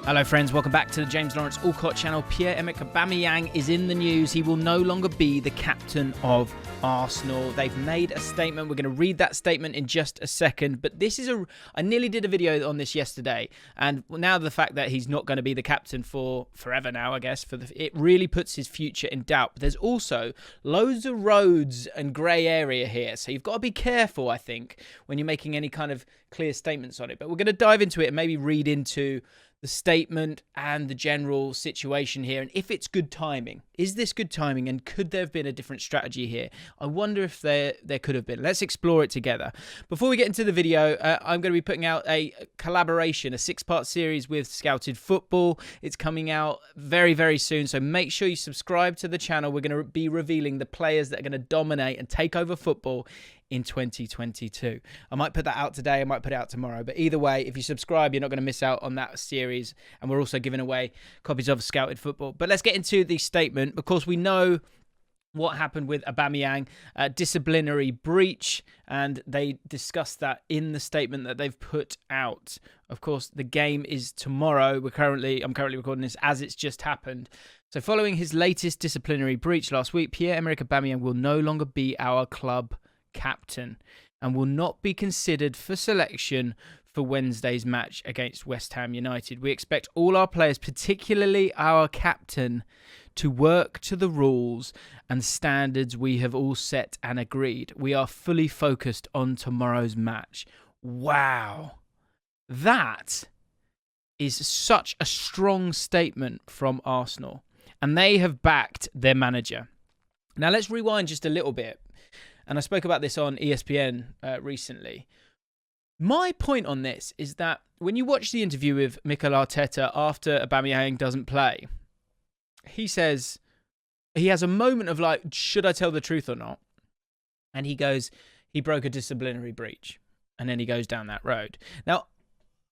Hello friends, welcome back to the James Lawrence Allcott channel. Pierre-Emmerick Aubameyang is in the news. He will no longer be the captain of Arsenal. They've made a statement. We're going to read that statement in just a second. But this is I nearly did a video on this yesterday. And now the fact that he's not going to be the captain for forever now, I guess, it really puts his future in doubt. But there's also loads of roads and grey area here. So you've got to be careful, I think, when you're making any kind of clear statements on it. But we're going to dive into it and maybe read into the statement and the general situation here, and if it's good timing. Is this good timing, and could there have been a different strategy here? I wonder if there could have been. Let's explore it together. Before we get into the video, I'm going to be putting out a collaboration, a 6-part series with Scouted Football. It's coming out very, very soon, so make sure you subscribe to the channel. We're going to be revealing the players that are going to dominate and take over football in 2022. I might put that out today, I might put it out tomorrow, but either way, if you subscribe, you're not going to miss out on that series, and we're also giving away copies of Scouted Football. But let's get into the statement. Of course, we know what happened with Aubameyang, disciplinary breach, and they discussed that in the statement that they've put out. Of course, the game is tomorrow. I'm currently recording this as it's just happened. So following his latest disciplinary breach last week, Pierre-Emmerick Aubameyang will no longer be our club captain and will not be considered for selection for Wednesday's match against West Ham United. We expect all our players, particularly our captain, to work to the rules and standards we have all set and agreed. We are fully focused on tomorrow's match. Wow. That is such a strong statement from Arsenal, and they have backed their manager. Now let's rewind just a little bit. And I spoke about this on ESPN recently. My point on this is that when you watch the interview with Mikel Arteta after Aubameyang doesn't play, he says, he has a moment of like, should I tell the truth or not? And he goes, he broke a disciplinary breach. And then he goes down that road. Now,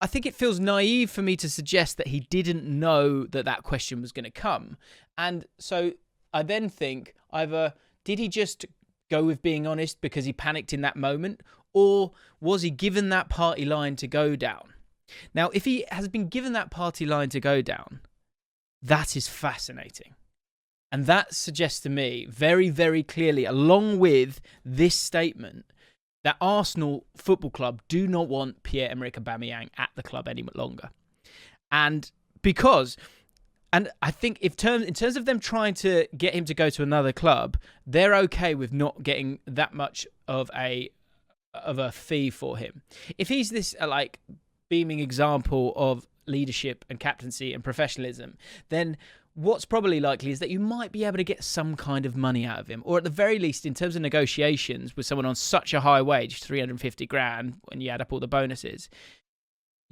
I think it feels naive for me to suggest that he didn't know that that question was going to come. And so I then think either, did he just go with being honest because he panicked in that moment, or was he given that party line to go down? Now, if he has been given that party line to go down, that is fascinating. And that suggests to me very, very clearly, along with this statement, that Arsenal Football Club do not want Pierre-Emmerick Aubameyang at the club any longer. And I think in terms of them trying to get him to go to another club, they're okay with not getting that much of a fee for him. If he's this beaming example of leadership and captaincy and professionalism, then what's probably likely is that you might be able to get some kind of money out of him, or at the very least, in terms of negotiations with someone on such a high wage, 350 grand when you add up all the bonuses.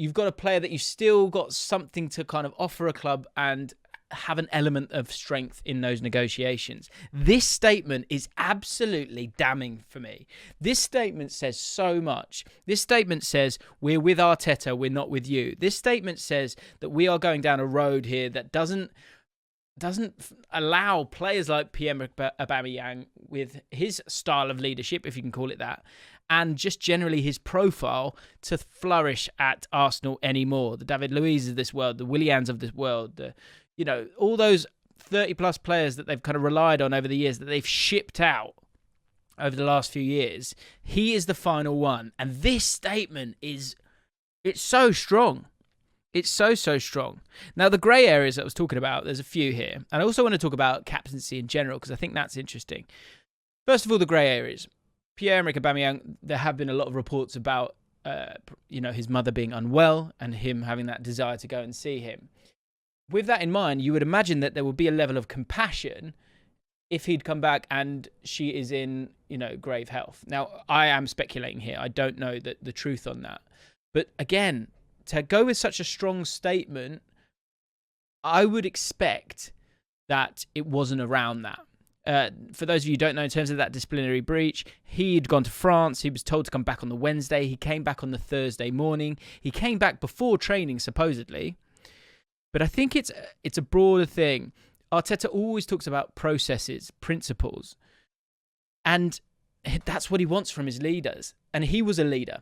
You've got a player that you've still got something to kind of offer a club and have an element of strength in those negotiations. This statement is absolutely damning for me. This statement says so much. This statement says, we're with Arteta, we're not with you. This statement says that we are going down a road here that doesn't allow players like Pierre-Emerick Aubameyang, with his style of leadership, if you can call it that, and just generally his profile, to flourish at Arsenal anymore. The David Luiz of this world, the Willians of this world, all those 30-plus players that they've kind of relied on over the years, that they've shipped out over the last few years. He is the final one. And this statement it's so strong. It's so strong. Now, the grey areas that I was talking about, there's a few here. And I also want to talk about captaincy in general, because I think that's interesting. First of all, the grey areas. Pierre-Emerick Aubameyang, there have been a lot of reports about, his mother being unwell and him having that desire to go and see him. With that in mind, you would imagine that there would be a level of compassion if he'd come back and she is in, grave health. Now, I am speculating here. I don't know the truth on that. But again, to go with such a strong statement, I would expect that it wasn't around that. For those of you who don't know, in terms of that disciplinary breach, he'd gone to France. He was told to come back on the Wednesday. He came back on the Thursday morning. He came back before training, supposedly. But I think it's a broader thing. Arteta always talks about processes, principles. And that's what he wants from his leaders. And he was a leader.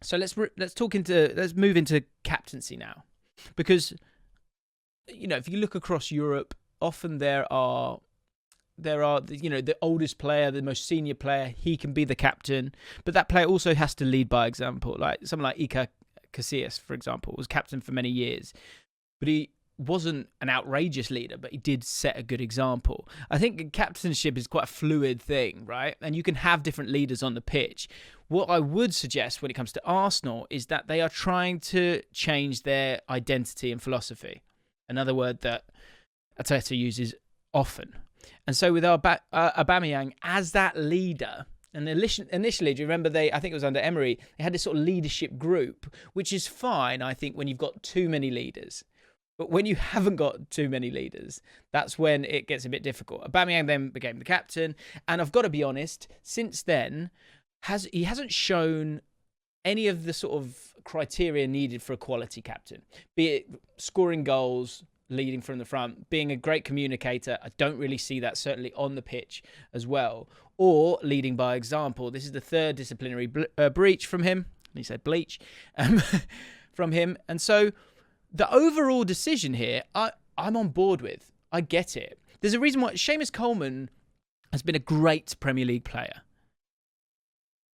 So let's move into captaincy now. Because if you look across Europe, often there are the oldest player, the most senior player, he can be the captain, but that player also has to lead by example. Like someone like Iker Casillas, for example, was captain for many years, but he wasn't an outrageous leader, but he did set a good example. I think captainship is quite a fluid thing, right? And you can have different leaders on the pitch. What I would suggest when it comes to Arsenal is that they are trying to change their identity and philosophy. Another word that Arteta uses often. And so with Aubameyang as that leader, and initially, do you remember I think it was under Emery, they had this sort of leadership group, which is fine, I think, when you've got too many leaders. But when you haven't got too many leaders, that's when it gets a bit difficult. Aubameyang then became the captain. And I've got to be honest, since then, he hasn't shown any of the sort of criteria needed for a quality captain. Be it scoring goals, leading from the front, being a great communicator. I don't really see that, certainly on the pitch as well. Or leading by example. This is the third disciplinary breach from him. He said bleach. From him. And so the overall decision here, I'm on board with. I get it. There's a reason why Seamus Coleman has been a great Premier League player.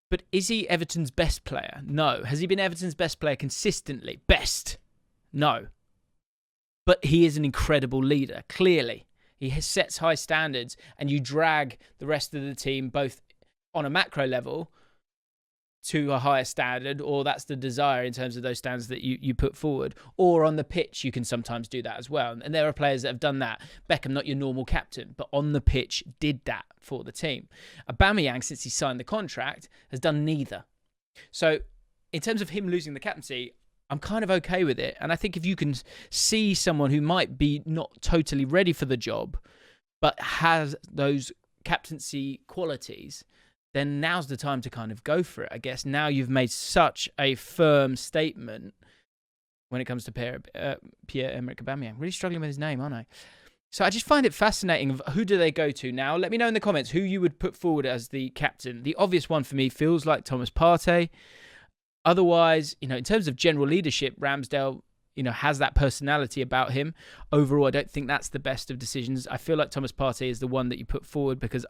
But is he Everton's best player? No. Has he been Everton's best player consistently? Best? No. But he is an incredible leader, clearly. He sets high standards, and you drag the rest of the team both on a macro level to a higher standard, or that's the desire in terms of those standards that you put forward, or on the pitch you can sometimes do that as well. And there are players that have done that. Beckham, not your normal captain, but on the pitch did that for the team. Aubameyang, since he signed the contract, has done neither. So in terms of him losing the captaincy, I'm kind of okay with it. And I think if you can see someone who might be not totally ready for the job, but has those captaincy qualities, then now's the time to kind of go for it. I guess now you've made such a firm statement when it comes to Pierre-Emmerick Aubameyang. Really struggling with his name, aren't I? So I just find it fascinating of who do they go to now. Let me know in the comments who you would put forward as the captain. The obvious one for me feels like Thomas Partey. Otherwise, in terms of general leadership, Ramsdale, has that personality about him. Overall, I don't think that's the best of decisions. I feel like Thomas Partey is the one that you put forward because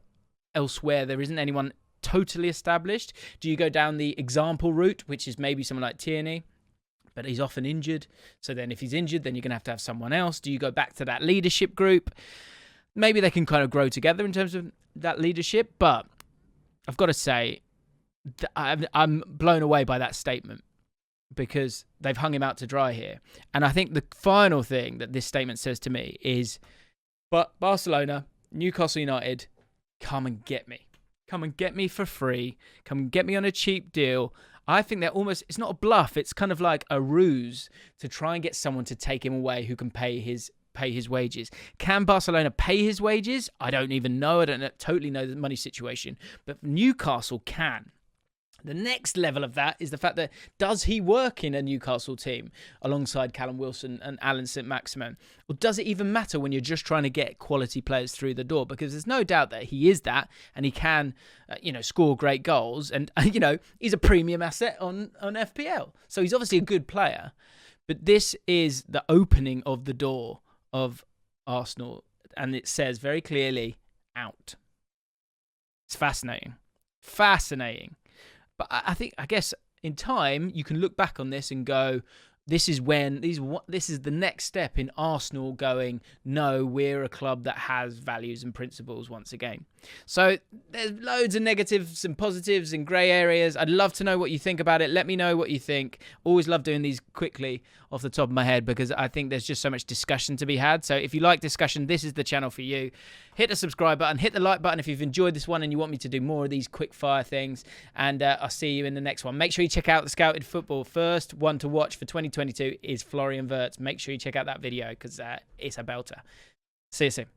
elsewhere there isn't anyone totally established. Do you go down the example route, which is maybe someone like Tierney, but he's often injured. So then if he's injured, then you're going to have someone else. Do you go back to that leadership group? Maybe they can kind of grow together in terms of that leadership, but I've got to say, I'm blown away by that statement because they've hung him out to dry here. And I think the final thing that this statement says to me is, but Barcelona, Newcastle United, come and get me. Come and get me for free. Come and get me on a cheap deal. I think they're it's not a bluff. It's kind of like a ruse to try and get someone to take him away who can pay his wages. Can Barcelona pay his wages? I don't even know. I don't totally know the money situation. But Newcastle can. The next level of that is the fact that does he work in a Newcastle team alongside Callum Wilson and Alan St-Maximin? Or does it even matter when you're just trying to get quality players through the door? Because there's no doubt that he is that and he can, score great goals. And, he's a premium asset on FPL. So he's obviously a good player. But this is the opening of the door of Arsenal. And it says very clearly, out. It's fascinating. Fascinating. But I guess in time, you can look back on this and go, this is the next step in Arsenal going, no, we're a club that has values and principles once again. So there's loads of negatives and positives and grey areas. I'd love to know what you think about it. Let me know what you think. Always love doing these quickly off the top of my head because I think there's just so much discussion to be had. So if you like discussion, this is the channel for you. Hit the subscribe button, hit the like button if you've enjoyed this one and you want me to do more of these quick fire things. And I'll see you in the next one. Make sure you check out the Scouted Football. First one to watch for 2022 is Florian Wirtz. Make sure you check out that video because it's a belter. See you soon.